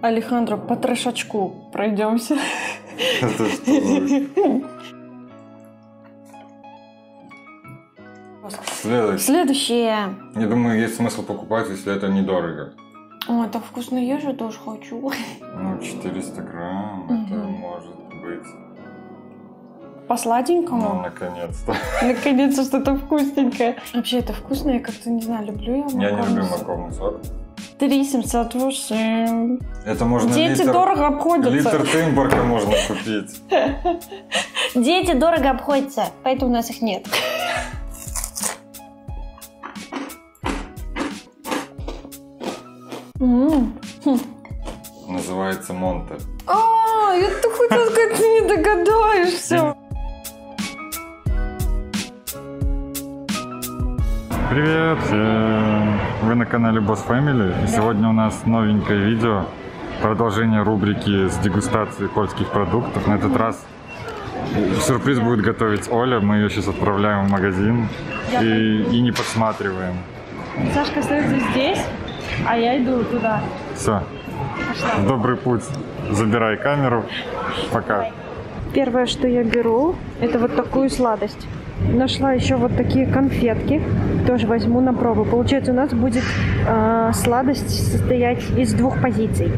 Алехандро, по трешачку пройдемся. Это что? Следующее. Я думаю, есть смысл покупать, если это недорого. О, так вкусно, я же тоже хочу. Ну, 400 грамм, это может быть. По сладенькому? Ну, наконец-то. Наконец-то что-то вкусненькое. Вообще, это вкусно, я как-то не знаю, люблю я морковный Я не люблю сок. морковный сок. 3708. Это можно Дети дорого обходятся. Литр Тымборка можно купить. Дети дорого обходятся, поэтому у нас их нет. Называется Монте. Я-то хотела сказать, ты не догадаешься. Привет! Вы на канале Boss Family. И сегодня у нас новенькое видео. Продолжение рубрики с дегустацией польских продуктов. На этот раз сюрприз будет готовить Оля. Мы ее сейчас отправляем в магазин и не подсматриваем. Сашка остается здесь, а я иду туда. Все. В добрый путь. Забирай камеру. Пока. Первое, что я беру, это вот такую сладость. Нашла еще вот такие конфетки. Тоже возьму на пробу. Получается, у нас будет сладость состоять из двух позиций.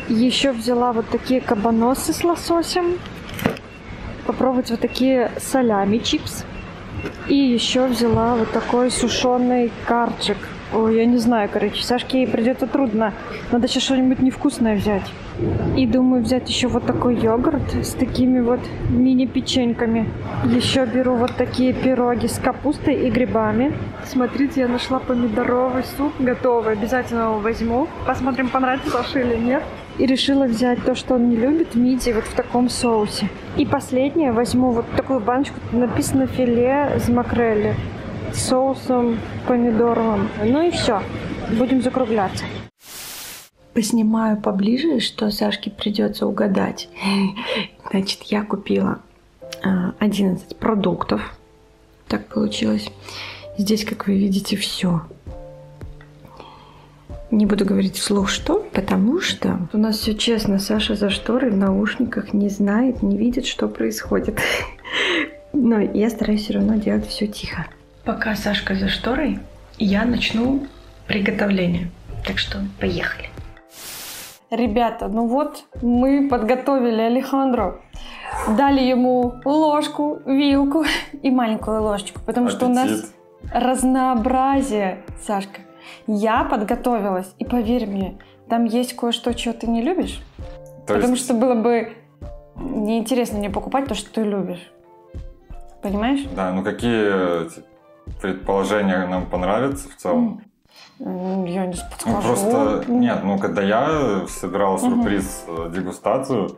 Еще взяла вот такие кабаносы с лососем. Попробовать вот такие салями чипс. И еще взяла вот такой сушеный карчик. Ой, я не знаю, короче, Сашке придется трудно. Надо сейчас что-нибудь невкусное взять. И думаю взять еще вот такой йогурт с такими вот мини-печеньками. Еще беру вот такие пироги с капустой и грибами. Смотрите, я нашла помидоровый суп готовый. Обязательно его возьму. Посмотрим, понравится Саше или нет. И решила взять то, что он не любит, мидии вот в таком соусе. И последнее, возьму вот такую баночку. Написано филе с макрелли. С соусом помидоровым. Ну и все. Будем закругляться. Поснимаю поближе, что Сашке придется угадать. Значит, я купила 11 продуктов. Так получилось. Здесь, как вы видите, все. Не буду говорить вслух что, потому что у нас все честно. Саша за шторой в наушниках не знает, не видит, что происходит. Но я стараюсь все равно делать все тихо. Пока Сашка за шторой, я начну приготовление. Так что поехали. Ребята, ну вот мы подготовили Алехандро. Дали ему ложку, вилку и маленькую ложечку, потому что у нас разнообразие, Сашка. Я подготовилась, и поверь мне, там есть кое-что, чего ты не любишь. Потому что было бы неинтересно мне покупать то, что ты любишь. Понимаешь? Да, ну какие предположения нам понравятся в целом? Я не подскажу. Ну, просто, нет, ну когда я собирал сюрприз, дегустацию,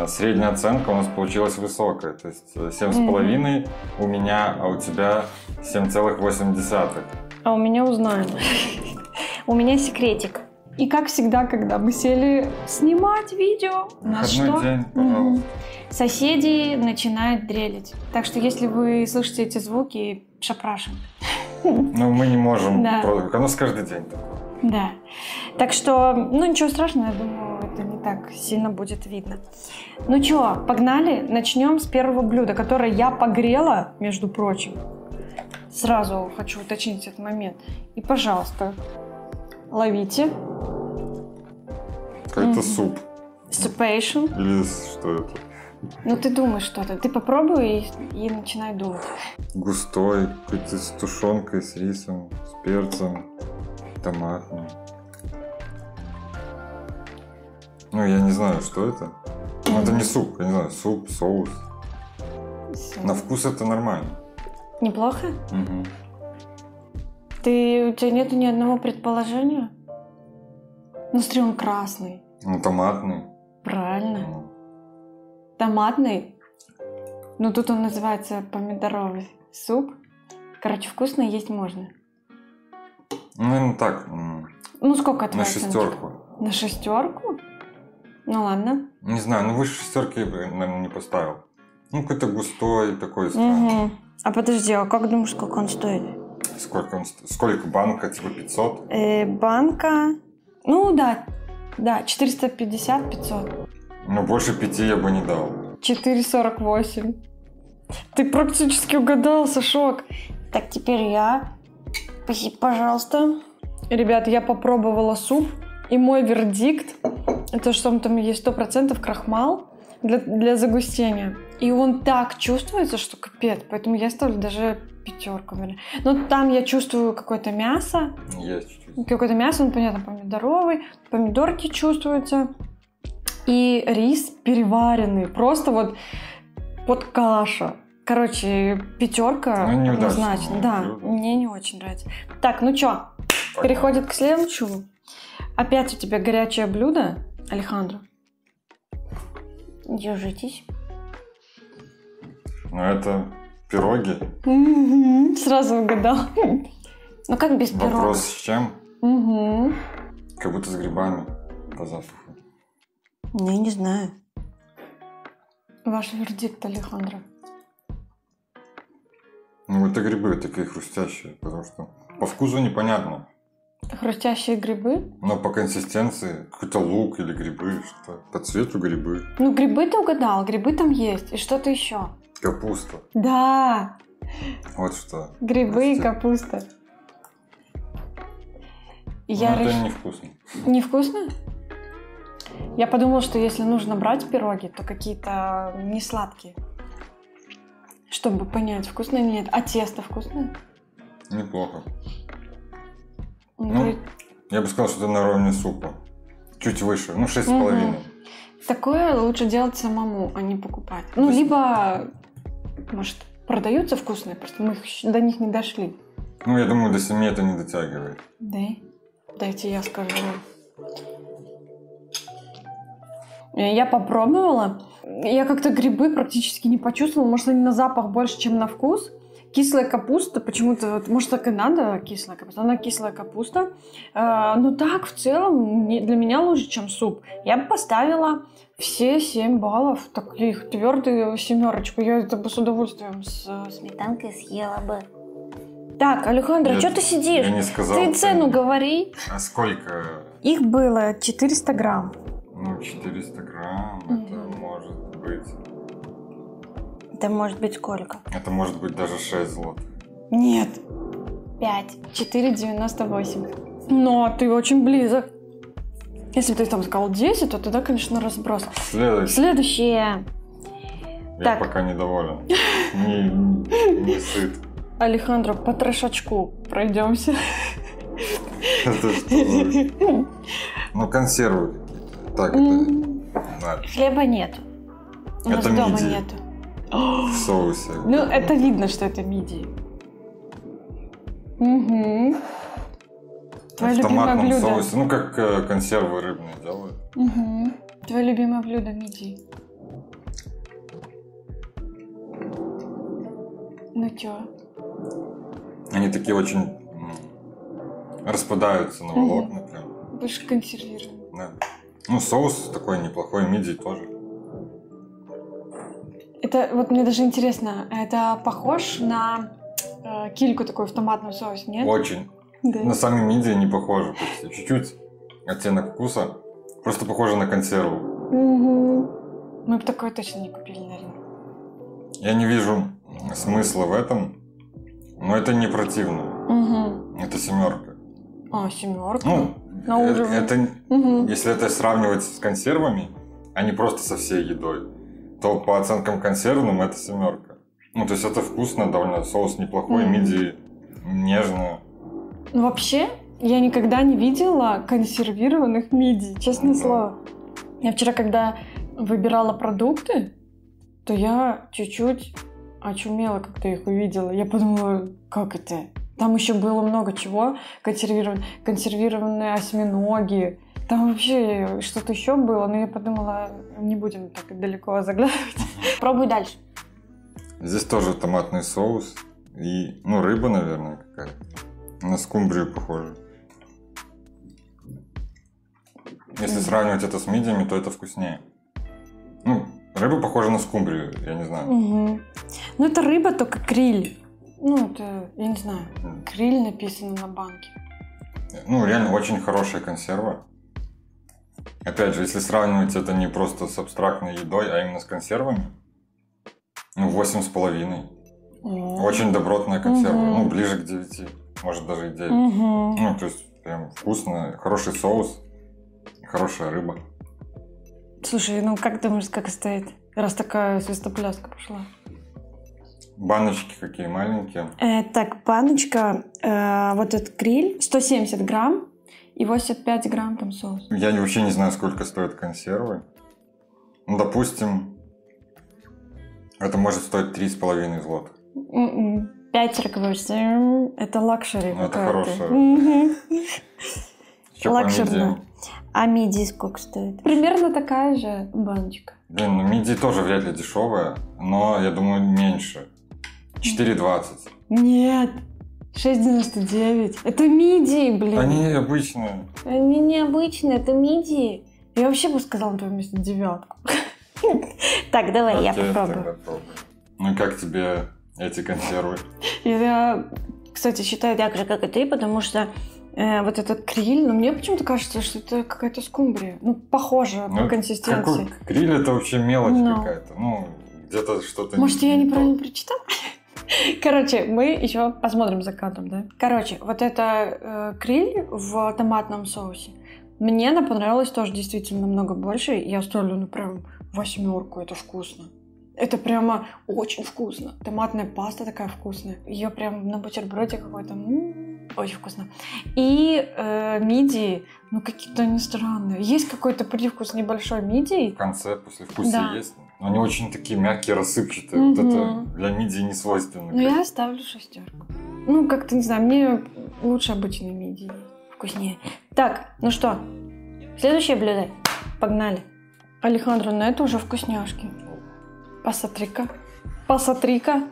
средняя оценка у нас получилась высокая. То есть 7,5 у меня, а у тебя 7,8. А у меня узнаем. У меня секретик. И как всегда, когда мы сели снимать видео, у нас что? День, пожалуйста. Соседи начинают дрелить. Так что если вы слышите эти звуки, шапрашим. Ну, мы не можем. Да. У нас каждый день такое. Да. Так что, ну ничего страшного, я думаю, это не так сильно будет видно. Ну что, погнали? Начнем с первого блюда, которое я погрела, между прочим. Сразу хочу уточнить этот момент. И, пожалуйста, ловите. Какой-то суп. Супейшн. Или что это? Ну ты думаешь что-то. Ты попробуй и начинай думать. Густой, какой-то с тушенкой, с рисом, с перцем, томатным. Ну, я не знаю, что это. Ну, это не суп, я не знаю, суп, соус. На вкус это нормально. Неплохо? Угу. У тебя нету ни одного предположения? Ну, смотри, он красный. Ну, томатный. Правильно. Томатный. Ну, тут он называется помидоровый суп. Короче, вкусно есть можно. Ну, так. Ну, сколько твоя На оценка? 6. На 6? Ну, ладно. Не знаю, ну выше 6 я бы, наверное, не поставил. Ну, какой-то густой, такой странный. Угу. А подожди, а как думаешь, сколько он стоит? Сколько банка? Типа 500? Банка... Ну, да. Да, 450-500. Ну, больше 5 я бы не дал. 4,48. Ты практически угадал, Сашок. Так, теперь я. Спасибо, пожалуйста. Ребят, я попробовала суп, и мой вердикт, это что там есть 100% крахмал для загустения. И он так чувствуется, что капец. Поэтому я ставлю даже 5, наверное. Но там я чувствую какое-то мясо. Есть чуть-чуть. Какое-то мясо, ну, понятно, помидоровый. Помидорки чувствуются. И рис переваренный. Просто вот каша. Короче, 5 однозначно. Да, мне не очень нравится. Так, ну чё, переходит к следующему. Опять у тебя горячее блюдо, Алехандро. Держитесь. Ну, это пироги. Сразу угадал. Ну как без пирога? Вопрос с чем? Как будто с грибами по запаху. Ну, я не знаю. Ваш вердикт, Алехандро. Ну, это грибы такие хрустящие, потому что по вкусу непонятно. Хрустящие грибы? Но по консистенции какой-то лук или грибы, что по цвету грибы. Ну, грибы ты угадал, грибы там есть. И что-то еще. Капуста. Да. Вот что. Грибы и капуста. Это невкусно. Невкусно? Я подумала, что если нужно брать пироги, то какие-то не сладкие. Чтобы понять, вкусно или нет. А тесто вкусное? Неплохо. Ну, я бы сказал, что это на уровне супа. Чуть выше, 6,5. Такое лучше делать самому, а не покупать. Ну, либо, может, продаются вкусные, просто мы до них не дошли. Ну, я думаю, до 7 это не дотягивает. Да? Дайте я скажу. Я попробовала. Я как-то грибы практически не почувствовала. Может, они на запах больше, чем на вкус. Кислая капуста, почему-то, может, так и надо кислая капуста. Она кислая капуста. Но так, в целом, для меня лучше, чем суп. Я бы поставила все 7 баллов, таких твердую 7. Я это бы с удовольствием с сметанкой съела бы. Так, Алехандро, что ты сидишь? Я не сказал. Ты цену говори. А сколько? Их было 400 грамм. Ну, 400 грамм, это может быть... Это может быть сколько? Это может быть даже 6 злотых. Нет. 5. 4,98. Но ты очень близок. Если бы ты там сказал 10, то тогда, конечно, разброс. Следующее. Я пока недоволен. Не сыт. Алехандро, по трешачку пройдемся. Это что за... Ну, консервы. Так, это... Хлеба нету. У нас дома нету. В соусе. Ну, это видно, что это мидии. Угу. Твое в любимое томатном блюдо. соусе. Ну, как консервы рыбные делают. Угу. Твое любимое блюдо мидии. Ну чё? Они такие очень распадаются на волокна прям. Больше консервированы. Да. Ну, соус такой неплохой, мидии тоже. Это вот мне даже интересно, это похож на кильку такой в томатном соусе, нет? Очень. Да. На сами мидии не похоже. Почти. Чуть-чуть оттенок вкуса. Просто похоже на консерву. Угу. Мы бы такое точно не купили, наверное. Я не вижу смысла в этом, но это не противно. Угу. Это 7. А, 7? Ну, на уровне. Если это сравнивать с консервами, а не просто со всей едой, то по оценкам консервным это 7. Ну, то есть это вкусно, довольно соус неплохой, мидии нежные. Ну, вообще, я никогда не видела консервированных мидий, честное слово. Я вчера, когда выбирала продукты, то я чуть-чуть очумела, когда их увидела. Я подумала, как это? Там еще было много чего консервированные осьминоги. Там вообще что-то еще было, но я подумала, не будем так далеко заглядывать. Пробуй дальше. Здесь тоже томатный соус и, рыба, наверное, какая-то. На скумбрию похоже. Если сравнивать это с мидиями, то это вкуснее. Ну, рыба похожа на скумбрию, я не знаю. Угу. Ну, это рыба, только криль. Ну, это, я не знаю, криль написано на банке. Ну, реально очень хорошая консерва. Опять же, если сравнивать это не просто с абстрактной едой, а именно с консервами, ну, 8,5. Очень добротная консерва. Ну, ближе к 9. Может, даже и 9. Ну, то есть, прям вкусно. Хороший соус. Хорошая рыба. Слушай, ну как думаешь, как стоит? Раз такая свистопляска пошла. Баночки какие маленькие. Так, баночка, вот этот гриль, 170 грамм и 85 грамм там соус. Я вообще не знаю, сколько стоят консервы. Ну, допустим, это может стоить 3,5 злотых. 5,48. Это лакшери. Ну, это хорошее. Лакшерно. А мидии сколько стоит? Примерно такая же баночка. Блин, ну мидии тоже вряд ли дешевая, но я думаю меньше. 4,20. Нет, 6,99. Это мидии, блин. Они обычные. Они необычные, это мидии. Я вообще бы сказала на твоем месте 9. Так, давай, я попробую. Ну и как тебе эти консервы? Я, кстати, считаю так же, как и ты, потому что вот этот криль, но мне почему-то кажется, что это какая-то скумбрия. Ну, похоже по консистенции. Какой криль? Это вообще мелочь какая-то. Ну, где-то что-то... Может, я неправильно прочитала? Короче, мы еще посмотрим за кадром, да? Короче, вот это криль в томатном соусе. Мне она понравилась тоже действительно намного больше. Я ставлю, ну, прям 8, это вкусно. Это прямо очень вкусно. Томатная паста такая вкусная. Ее прям на бутерброде какой-то. Очень вкусно. И мидии, ну какие-то они странные. Есть какой-то привкус небольшой мидии. В конце послевкусие есть. Но они очень такие мягкие, рассыпчатые. Вот это для мидии не свойственно. Ну я ставлю 6. Ну как-то, не знаю, мне лучше обычные мидии. Вкуснее. Так, ну что, следующее блюдо. Погнали. Алехандро, ну это уже вкусняшки. Посмотри-ка,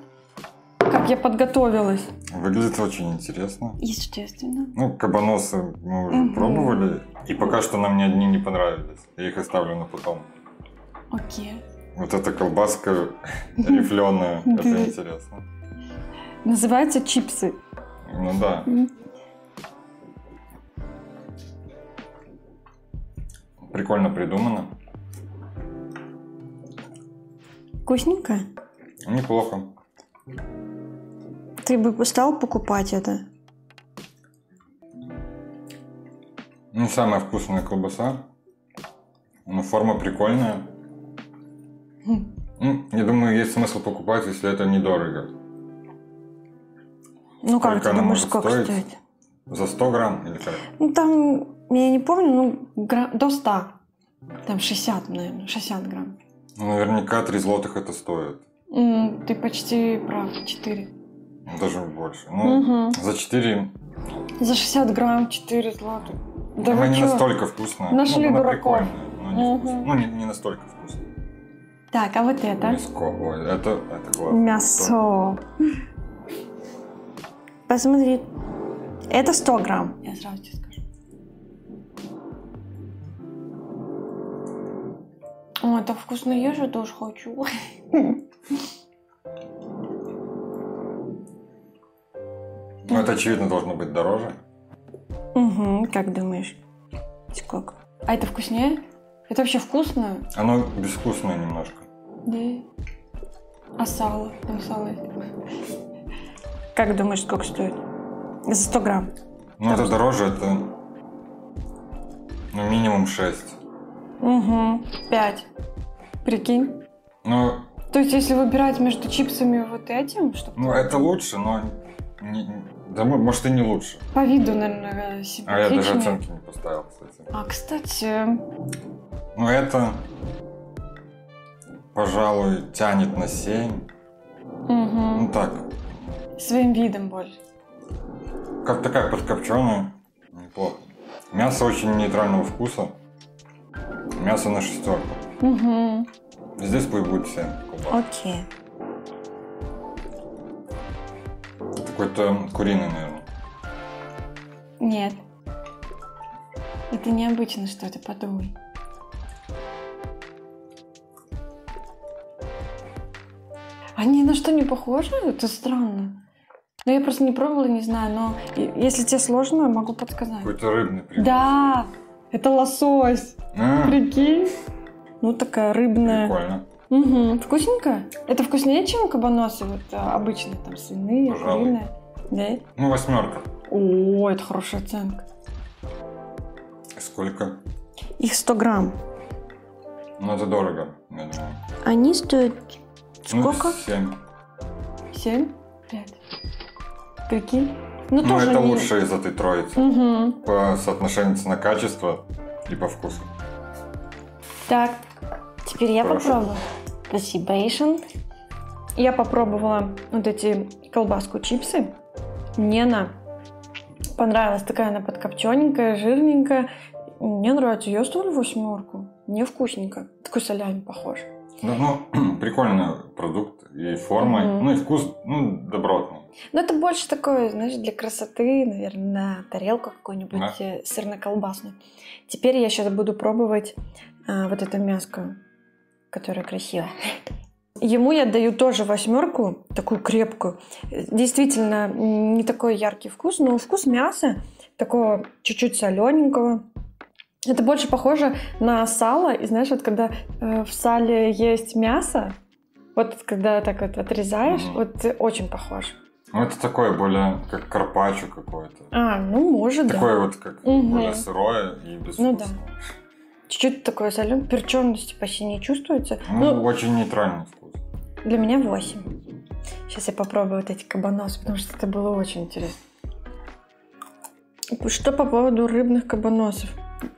как я подготовилась. Выглядит очень интересно. Естественно. Ну, кабаносы мы уже пробовали, и пока что нам ни одни не понравились. Я их оставлю на потом. Окей. Вот эта колбаска рифленая, это интересно. Называются чипсы. Ну да. Прикольно придумано. Вкусненько? Неплохо. Ты бы стал покупать это? Ну, самая вкусная колбаса. Ну, форма прикольная. Ну, я думаю, есть смысл покупать, если это недорого. Ну, как ты думаешь, сколько стоит? За 100 грамм или как? Ну, там, я не помню, ну, до 100. Там 60, наверное, 60 грамм. Ну, наверняка 3 злотых это стоит. Ты почти прав, 4. Даже больше. Ну, за 4... За 60 грамм 4 злотых. Да она вы не чё? настолько вкусная. Нашли она дураков. прикольная, но не вкусная. Ну, не настолько вкусная. Так, а вот это? Мяско. Ой, это классно. Мясо. Посмотри. Это 100 грамм. Я сразу тебе скажу. О, это вкусно, я же тоже хочу. Ну, это, очевидно, должно быть дороже. Как думаешь? Сколько? А это вкуснее? Это вообще вкусно? Оно безвкусное немножко. Да. А сало? Там сало есть. Как думаешь, сколько стоит? За 100 грамм. Ну, это дороже, это... Ну, минимум 6. 5. Прикинь? Ну... То есть, если выбирать между чипсами и вот этим, что... Ну, это лучше, но... Да, может, и не лучше. По виду, наверное, симпатичнее. А я даже оценки не поставил, кстати. А, кстати... Ну, это... Пожалуй, тянет на 7. Ну, так. Своим видом больше. Как такая подкопченая. Неплохо. Мясо очень нейтрального вкуса. Мясо на 6. Здесь будет 7. Окей. Какой-то куриный, наверное. Нет. Это необычно что-то, подумай. Они на что не похожи? Это странно. Но я просто не пробовала, не знаю. Но если тебе сложно, могу подсказать. Какой-то рыбный привкус. Да, Это лосось. Прикинь. Ну, такая рыбная. Прикольно. Угу. Вкусненько? Это вкуснее, чем кабаносы вот обычные, там, свиные, куриные? Да? Ну, 8. О, это хорошая оценка. Сколько? Их 100 грамм. Ну, это дорого, я думаю. Они стоят сколько? 7. 7? 5. Прикинь? Ну, Ну тоже это не... лучше из этой троицы. Угу. По соотношению цена-качество и по вкусу. Так, теперь я Хорошо. попробую. Спасибо, Эйшен. Я попробовала вот эти колбаску чипсы. Мне она понравилась. Такая она подкопчененькая, жирненькая. Мне нравится. Я ставлю 8. Мне вкусненько. Такой солями похож. Ну, прикольный продукт и формой, ну и вкус, ну, добротный. Ну, это больше такое, знаешь, для красоты, наверное, на тарелку какую-нибудь сырно-колбасную. Теперь я сейчас буду пробовать вот это мяско, которое красивое. Ему я даю тоже 8, такую крепкую. Действительно, не такой яркий вкус, но вкус мяса, такого чуть-чуть солененького. Это больше похоже на сало. И знаешь, вот когда в сале есть мясо, вот когда так вот отрезаешь, вот очень похож. Ну, это такое более, как карпаччо какое-то. Ну, может, такое вот, как более сырое и безвкусное. Ну, да. Чуть-чуть такое соленое, перчености почти не чувствуется. Ну, очень нейтральный вкус. Для меня 8. Сейчас я попробую вот эти кабаносы, потому что это было очень интересно. Что по поводу рыбных кабаносов?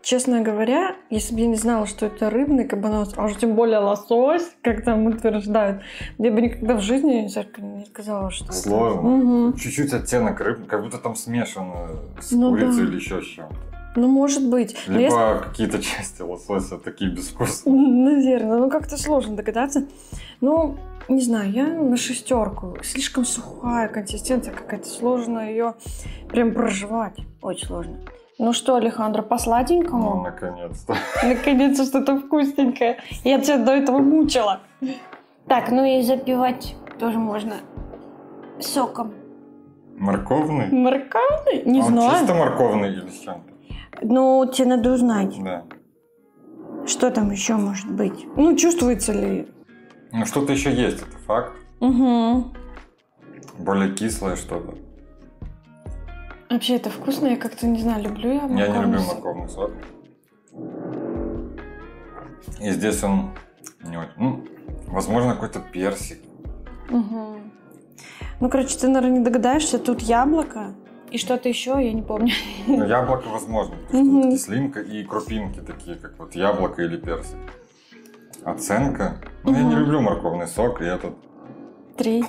Честно говоря, если бы я не знала, что это рыбный кабанос, а уж тем более лосось, как там утверждают, я бы никогда в жизни не сказала, что сложно. Это... Угу. Чуть-чуть оттенок рыбы, как будто там смешано с Ну, курицей да. или еще с чем-то. Ну, может быть. Либо какие-то части лосося такие безвкусные. Наверное, ну как-то сложно догадаться. Ну, не знаю, я на 6. Слишком сухая консистенция какая-то, сложно ее прям проживать. Очень сложно. Ну что, Алехандро, по сладенькому? Ну, наконец-то. Наконец-то что-то вкусненькое. Я тебя до этого мучила. Так, ну и запивать тоже можно соком. Морковный? Морковный? Не Он знаю. чисто морковный или с чем-то? Ну, тебе надо узнать, Да. что там еще может быть. Ну, чувствуется ли? Ну, что-то еще есть, это факт. Угу. Более кислое что-то. Вообще это вкусно, я как-то не знаю, люблю я морковный Я не люблю сок. морковный сок. И здесь он не очень... Ну, возможно, какой-то персик. Угу. Ну, короче, ты, наверное, не догадаешься, тут яблоко и что-то еще, я не помню. Ну, яблоко возможно, потому что тут кислинка и крупинки такие, как вот яблоко или персик. Оценка? Ну, я не люблю морковный сок, и этот... 3.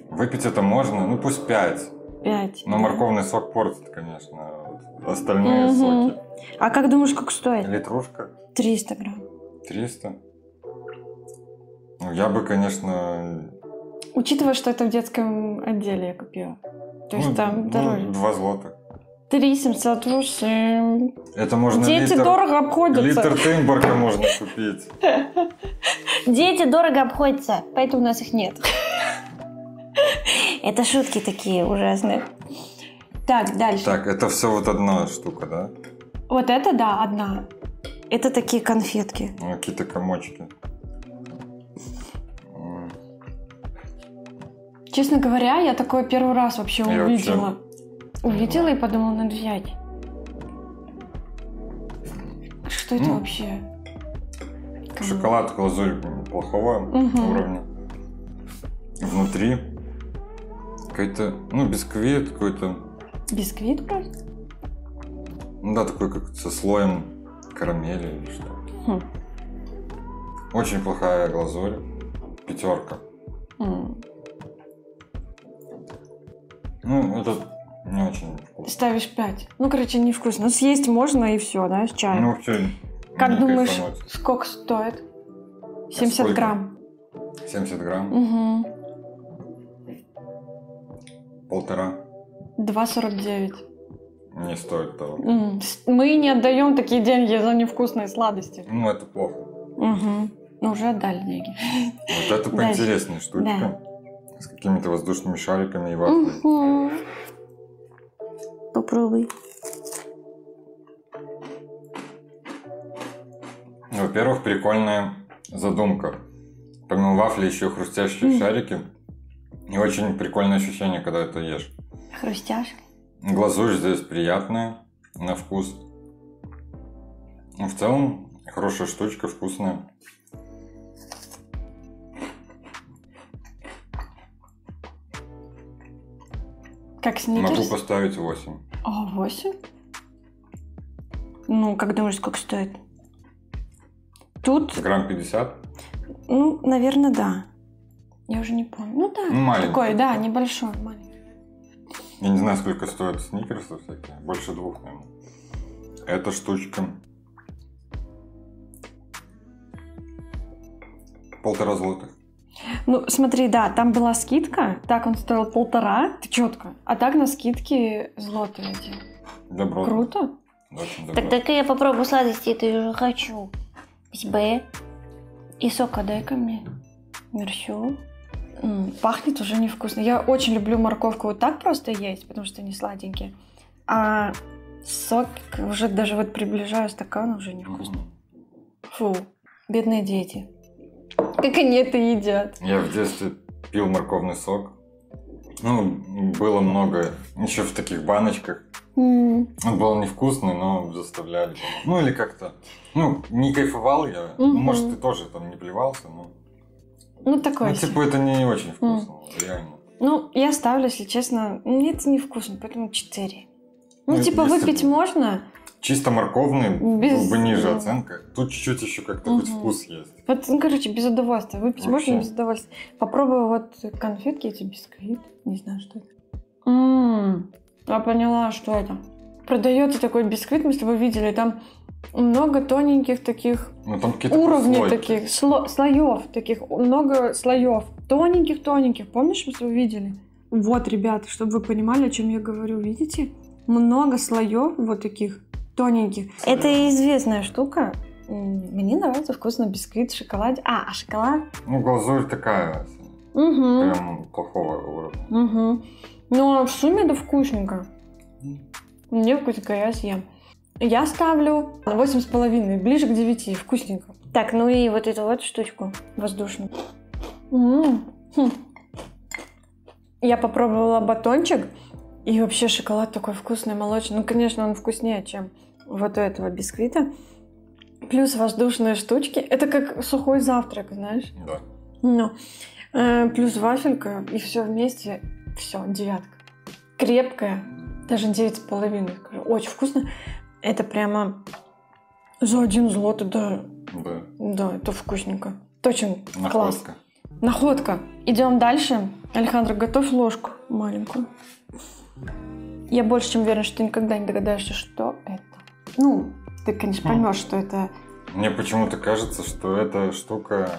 Выпить это можно, ну пусть 5. 5. Но морковный сок портит, конечно, вот остальные соки. А как думаешь, сколько стоит? Литрушка? 300 грамм. 300? Ну, я бы, конечно... Учитывая, что это в детском отделе я купила. То есть там дороже. 2 злотых. 3 708. Это можно Дети дорого обходятся. Литр Тымборга можно купить. Дети дорого обходятся, поэтому у нас их нет. Это шутки такие ужасные. Так, дальше. Так, это все вот одна штука, да? Вот это, да, одна. Это такие конфетки. Ну, какие-то комочки. Честно говоря, я такое первый раз вообще Я увидела. Увидела и подумала, надо взять. Что это вообще? Шоколад, глазурь плохого уровня. Внутри какой-то, ну, бисквит какой-то. Бисквит просто? Ну да, такой как со слоем карамели или что. Очень плохая глазурь. 5. Ну, это не очень вкусно. Ставишь 5. Ну, короче, невкусно. Ну, съесть можно и все, да, с чаем. Ну, вообще, как не думаешь, кайфануть. сколько стоит? 70 сколько? грамм. 70 грамм? Угу. 1,5. 2,49. Не стоит того. Мы не отдаем такие деньги за невкусные сладости. Ну, это плохо. Угу. Ну, уже отдали деньги. Вот это поинтереснее штучка. Да. С какими-то воздушными шариками и вафлей. Попробуй. Во-первых, прикольная задумка. Помимо вафли еще хрустящие шарики. И очень прикольное ощущение, когда это ешь. Хрустяшки. Глазурь здесь приятная на вкус. Ну, в целом, хорошая штучка, вкусная. Как сникерс? Могу поставить 8. О, 8? Ну, как думаешь, сколько стоит? Тут, Грамм 50? ну, наверное, да. Я уже не помню. Ну да, Маленький. такой, да, небольшой, маленький. Я не знаю, сколько стоят сникерсы всякие. Больше 2, наверное. Эта штучка 1,5 злотых. Ну, смотри, да, там была скидка, так он стоил 1,5, ты четко, а так на скидке злотые эти. Добро. Круто. Очень добро. Так дай-ка я попробую сладости, это я уже хочу. Спасибо. И сока дай-ка мне. Мерсю. Пахнет уже невкусно. Я очень люблю морковку вот так просто есть, потому что они сладенькие. А сок уже даже вот приближаю стакан, уже невкусно. Фу, бедные дети. Как они это едят? Я в детстве пил морковный сок. Ну, было много. Еще в таких баночках. Он был невкусный, но заставляли. Ну, или как-то... Ну, не кайфовал я. Ну, может, ты тоже там не плевался, но... Ну, такое. Ну, типа, это не очень вкусно, реально. Ну, я ставлю, если честно, мне это невкусно, поэтому 4. Ну, Ну, типа, если выпить можно. Чисто морковный Без- был бы ниже оценка. Тут чуть-чуть еще как-то хоть вкус есть. Вот, ну, короче, без удовольствия. Выпить Вообще. можно без удовольствия. Попробую вот конфетки, эти бисквит. Не знаю, что это. Я поняла, что это. Продается такой бисквит, мы с тобой видели, там много тоненьких таких Ну, там какие-то уровней слойки. таких, слоев таких, много слоев. Тоненьких. Помнишь, мы с тобой видели? Вот, ребята, чтобы вы понимали, о чем я говорю, видите? Много слоев вот таких тоненьких. Это известная штука. Мне нравится вкусно бисквит в шоколаде. А шоколад? Ну, глазурь такая, Угу. прям плохого уровня. Но в сумме это вкусненько. Мне вкусненько, я съем. Я ставлю 8,5, ближе к 9, вкусненько. Так, ну и вот эту вот штучку воздушную. Я попробовала батончик, и вообще шоколад такой вкусный, молочный. Ну, конечно, он вкуснее, чем вот у этого бисквита. Плюс воздушные штучки. Это как сухой завтрак, знаешь? Да. Ну, плюс вафелька, и все вместе, все, 9. Крепкая, даже 9,5, скажу. Очень вкусно. Это прямо за 1 злотый, да. Да. Да, это вкусненько. Точно, класс. Находка. Находка. Идем дальше. Алехандро, готовь ложку маленькую. Я больше чем уверена, что ты никогда не догадаешься, что это. Ну, ты, конечно, поймешь, что это... Мне почему-то кажется, что эта штука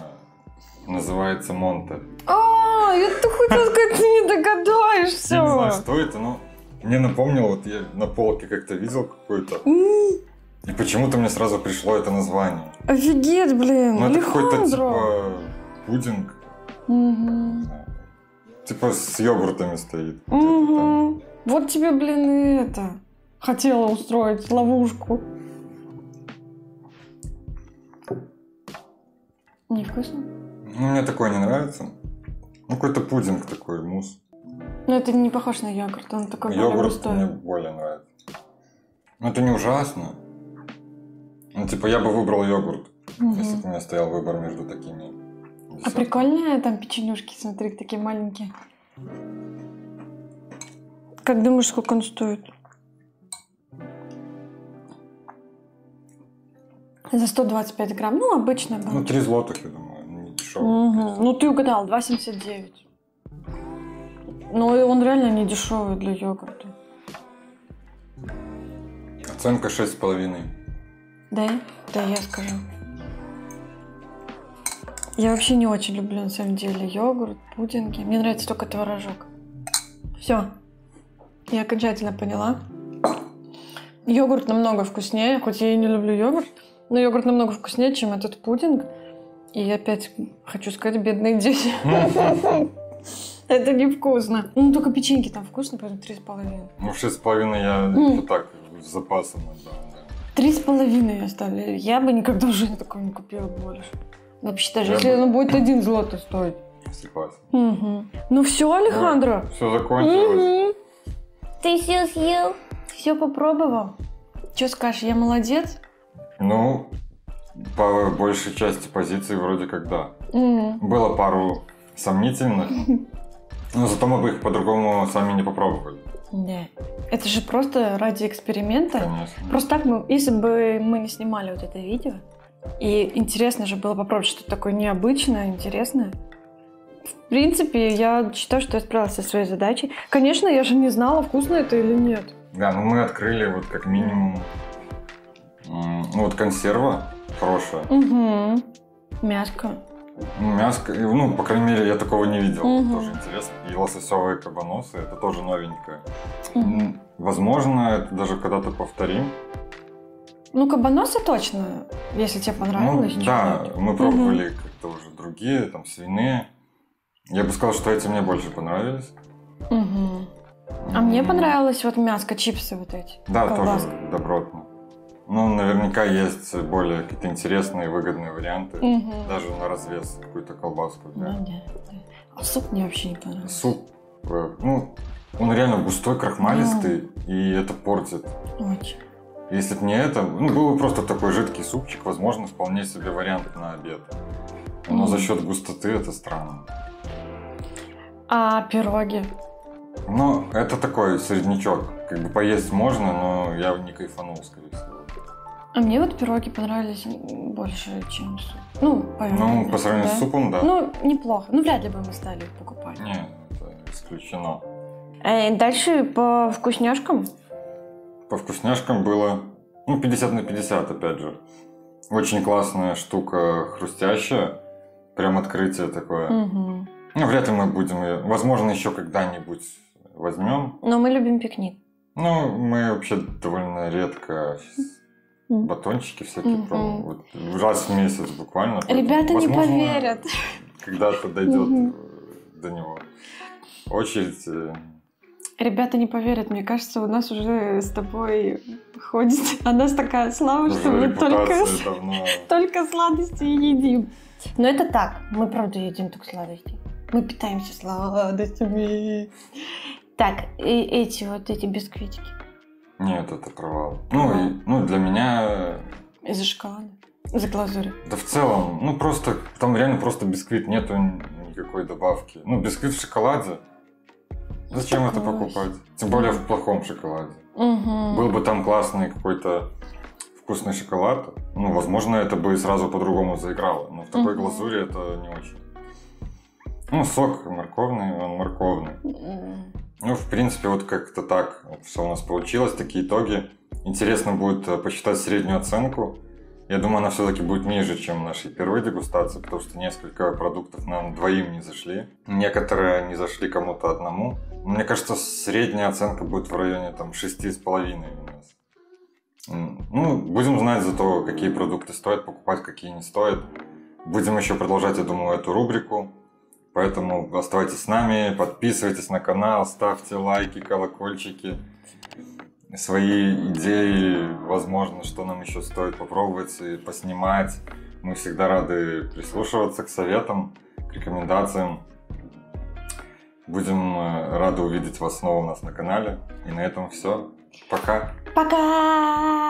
называется Монте. Я-то хотела сказать, ты не догадаешься. Я не знаю, что это, но мне напомнило, вот я на полке как-то видел какой-то, и почему-то мне сразу пришло это название. Офигеть, блин, Ну, это какой-то Алехандро. типа пудинг, не знаю. Типа с йогуртами стоит. где-то там. Вот тебе, блин, и это. Хотела устроить ловушку. Невкусно? Ну, мне такое не нравится. Ну, какой-то пудинг такой, мусс. Но это не похож на йогурт, он такой более Йогурт густой. мне более нравится. Ну, это не ужасно. Ну, типа, я бы выбрал йогурт, если бы у меня стоял выбор между такими. А десертами. прикольные там печенюшки, смотри, такие маленькие. Как думаешь, сколько он стоит? За 125 грамм. Ну, обычная была. Ну, 3 злотых, я думаю, не дешевый. Ну, ты угадал, 2,79. Но и он реально не дешевый для йогурта. Оценка 6,5. Да? Да, я скажу. Я вообще не очень люблю, на самом деле, йогурт, пудинги. Мне нравится только творожок. Все. Я окончательно поняла. Йогурт намного вкуснее, хоть я и не люблю йогурт, но йогурт намного вкуснее, чем этот пудинг. И опять хочу сказать, бедные дети. Это невкусно. Ну, только печеньки там вкусно, поэтому 3,5. Ну, 6,5 я вот так с запасом отдал. 3,5 я оставлю. Я бы никогда в жизни такого не купила больше. Вообще, даже Я если бы- оно будет 1 злотый стоить. Согласен. Угу. Ну все, Алехандро. Все закончилось. Ты все съел? Все попробовал? Что скажешь, я молодец? Ну, по большей части позиций вроде как да. Было пару сомнительных, но зато мы бы их по-другому сами не попробовали. Да. Это же просто ради эксперимента. Конечно. Просто так, если бы мы не снимали вот это видео, и интересно же было попробовать что-то такое необычное, интересное. В принципе, я считаю, что я справилась со своей задачей. Конечно, я же не знала, вкусно это или нет. Да, ну мы открыли вот как минимум, ну вот консерва хорошая, Угу. Мяско. ну, мяско, ну по крайней мере я такого не видел, Мгм. тоже интересно. И лососевые кабаносы, это тоже новенькое. Мгм. Возможно, это даже когда-то повторим. Ну, кабаносы точно, если тебе понравилось. Ну, да, чуть-чуть. мы пробовали как-то уже другие, там свиные. Я бы сказал, что эти мне больше понравились. Мгм. А мне понравилось вот мяско, чипсы вот эти. Да, колбаска. тоже добротно. Ну, наверняка есть более какие-то интересные, выгодные варианты. Мгм. Даже на развес какую-то колбаску. Ну, Да. да. А суп мне вообще не понравился. Суп, ну, он реально густой, крахмалистый, и это портит. Очень. Если бы не это, ну, был бы просто такой жидкий супчик, возможно, вполне себе вариант на обед. Но за счет густоты это странно. А пироги? Ну, это такой среднячок. Как бы поесть можно, но я не кайфанул, скорее всего. А мне вот пироги понравились больше, чем суп. Ну, по Ну, по сравнению с супом, да. Ну, неплохо. Ну, вряд ли бы мы стали их покупать. Не, это исключено. Дальше по вкусняшкам. По вкусняшкам было, ну, 50 на 50, опять же. Очень классная штука, хрустящая. Прям открытие такое. Угу. Ну, вряд ли мы будем ее... Возможно, еще когда-нибудь возьмем. Но мы любим пикник. Ну, мы вообще довольно редко батончики всякие Мгм. пробуем. Вот раз в месяц буквально. Поэтому, Ребята не возможно, поверят. Когда-то дойдет Мгм. до него очередь. Ребята не поверят. Мне кажется, у нас уже с тобой ходит. А нас такая слава, что Уже мы только, репутация давно... только сладости и едим. Но это так. Мы правда едим только сладости. Мы питаемся сладостями. Так, и эти бисквитики. Нет, это провал. Ну, для меня... Из-за шоколада. За глазурь. Да в целом, ну просто, там реально просто бисквит, нету никакой добавки. Ну, бисквит в шоколаде. Зачем это Класс. покупать? Тем более в плохом шоколаде. Угу. Был бы там классный какой-то вкусный шоколад, ну, возможно, это бы сразу по-другому заиграло. Но в такой Мгм. глазури это не очень. Ну, сок морковный, он морковный. Ну, в принципе, вот как-то так все у нас получилось, такие итоги. Интересно будет посчитать среднюю оценку. Я думаю, она все-таки будет ниже, чем нашей первой дегустации, потому что несколько продуктов нам двоим не зашли. Некоторые не зашли кому-то одному. Мне кажется, средняя оценка будет в районе там 6,5 у нас. Ну, будем знать зато, какие продукты стоит покупать, какие не стоит. Будем еще продолжать, я думаю, эту рубрику. Поэтому оставайтесь с нами, подписывайтесь на канал, ставьте лайки, колокольчики. Свои идеи, возможно, что нам еще стоит попробовать и поснимать. Мы всегда рады прислушиваться к советам, к рекомендациям. Будем рады увидеть вас снова у нас на канале. И на этом все. Пока! Пока!